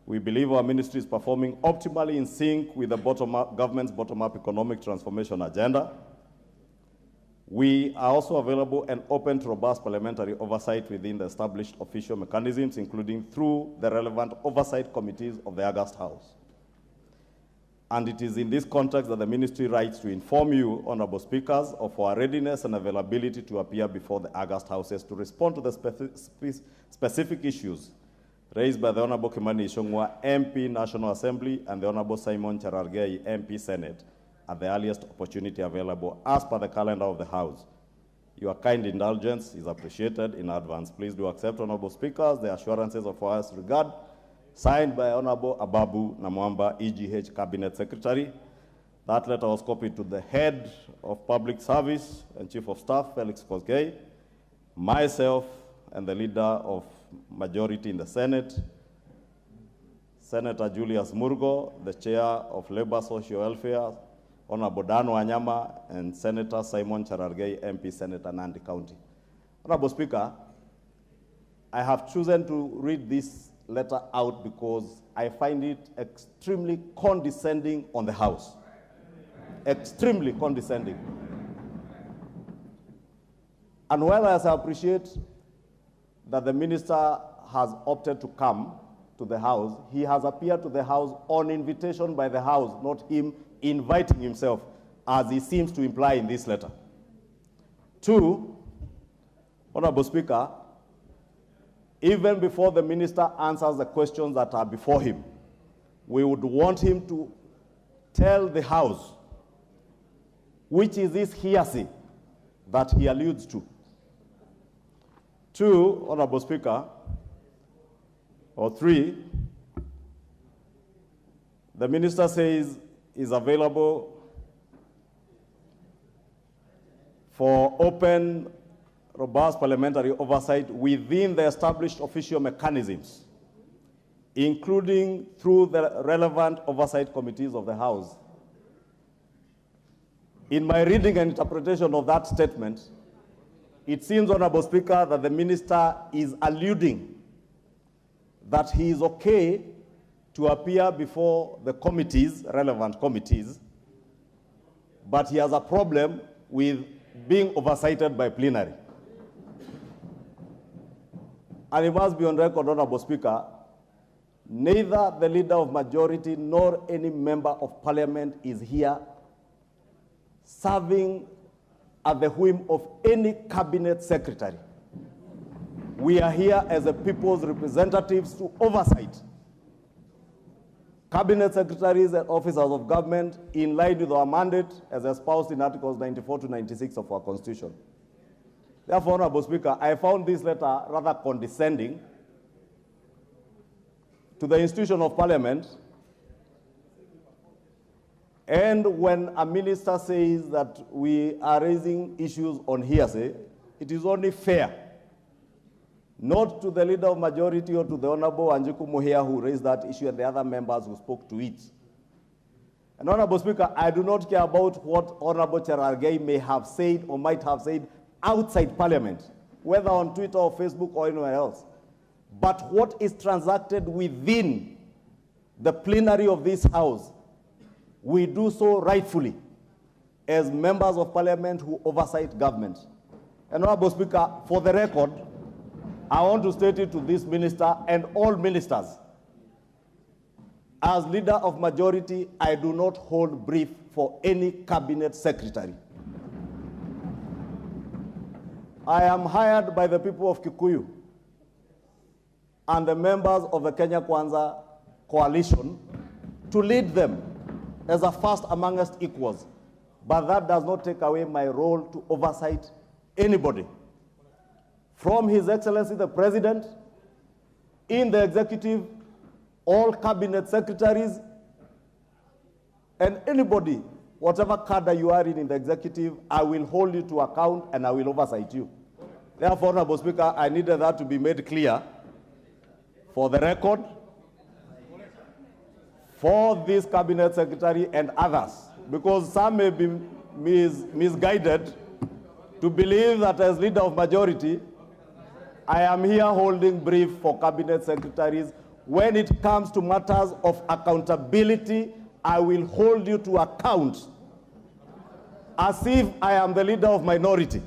We believe our ministry is performing optimally in sync with the government's bottom-up economic transformation agenda. We are also available and open to robust parliamentary oversight within the established official mechanisms, including through the relevant oversight committees of the August House. And it is in this context that the ministry writes to inform you, Honorable Speakers, of our readiness and availability to appear before the August Houses to respond to the specific issues raised by the Honorable Kimani Ichung'wah, MP, National Assembly, and the Honorable Simon Cherargei, MP, Senate, at the earliest opportunity available as per the calendar of the House. Your kind indulgence is appreciated in advance. Please do accept, Honorable Speakers, the assurances of our regard, signed by Honorable ABABU NAMWAMBA, EGH Cabinet Secretary. That letter was copied to the Head of Public Service and Chief of Staff, Felix Koskei, myself, and the Leader of Majority in the Senate, Senator Julius Murgo, the Chair of Labor Social Welfare, Honorable Dan Wanyama, and Senator Simon Cherargei, MP, Senator Nandi County. Honorable Speaker, I have chosen to read this letter out because I find it extremely condescending on the House. Extremely condescending. And while I appreciate that the minister has opted to come to the House, he has appeared to the House on invitation by the House, not him inviting himself, as he seems to imply in this letter. 2, Honorable Speaker, even before the minister answers the questions that are before him, we would want him to tell the House which is this hearsay that he alludes to. 2, Honorable Speaker, or 3, the minister says is available for open, robust parliamentary oversight within the established official mechanisms, including through the relevant oversight committees of the House. In my reading and interpretation of that statement, it seems, Honorable Speaker, that the minister is alluding that he is okay to appear before the committees, relevant committees, but he has a problem with being oversighted by plenary. And it must be on record, Honorable Speaker, neither the Leader of Majority nor any member of Parliament is here serving at the whim of any cabinet secretary. We are here as the people's representatives to oversight cabinet secretaries and officers of government in line with our mandate as espoused in Articles 94 to 96 of our Constitution. Therefore, Honorable Speaker, I found this letter rather condescending to the institution of Parliament. And when a minister says that we are raising issues on hearsay, it is only fair, not to the Leader of Majority or to the Honorable Anjiku Muhia who raised that issue and the other members who spoke to it. And Honorable Speaker, I do not care about what Honorable Cherargei may have said or might have said outside Parliament, whether on Twitter or Facebook or anywhere else. But what is transacted within the plenary of this House, we do so rightfully as members of Parliament who oversight government. And Honorable Speaker, for the record, I want to state it to this minister and all ministers. As Leader of Majority, I do not hold brief for any cabinet secretary. I am hired by the people of Kikuyu and the members of the Kenya Kwanza coalition to lead them as a first amongst equals. But that does not take away my role to oversight anybody. From His Excellency the President, in the executive, all cabinet secretaries, and anybody, whatever cadre you are in the executive, I will hold you to account and I will oversight you. Therefore, Honorable Speaker, I needed that to be made clear for the record, for this cabinet secretary and others, because some may be misguided to believe that as Leader of Majority, I am here holding brief for cabinet secretaries when it comes to matters of accountability, I will hold you to account as if I am the leader of minority.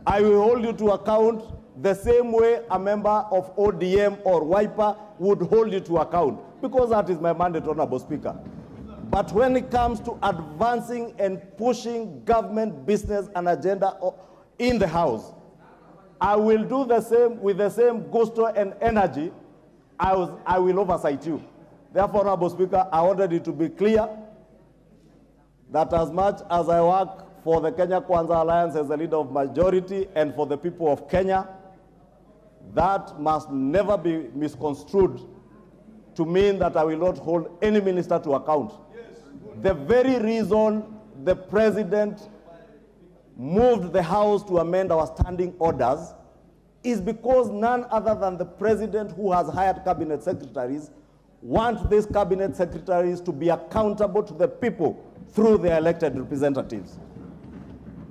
I will hold you to account the same way a member of ODM or Wiper would hold you to account, because that is my mandate, Honorable Speaker. But when it comes to advancing and pushing government business and agenda in the House, I will do the same with the same gusto and energy. I will oversight you. Therefore, Honorable Speaker, I wanted it to be clear that as much as I work for the Kenya Kwanza Alliance as the leader of majority and for the people of Kenya, that must never be misconstrued to mean that I will not hold any minister to account. The very reason the President moved the House to amend our standing orders is because none other than the President, who has hired cabinet secretaries, want these cabinet secretaries to be accountable to the people through their elected representatives.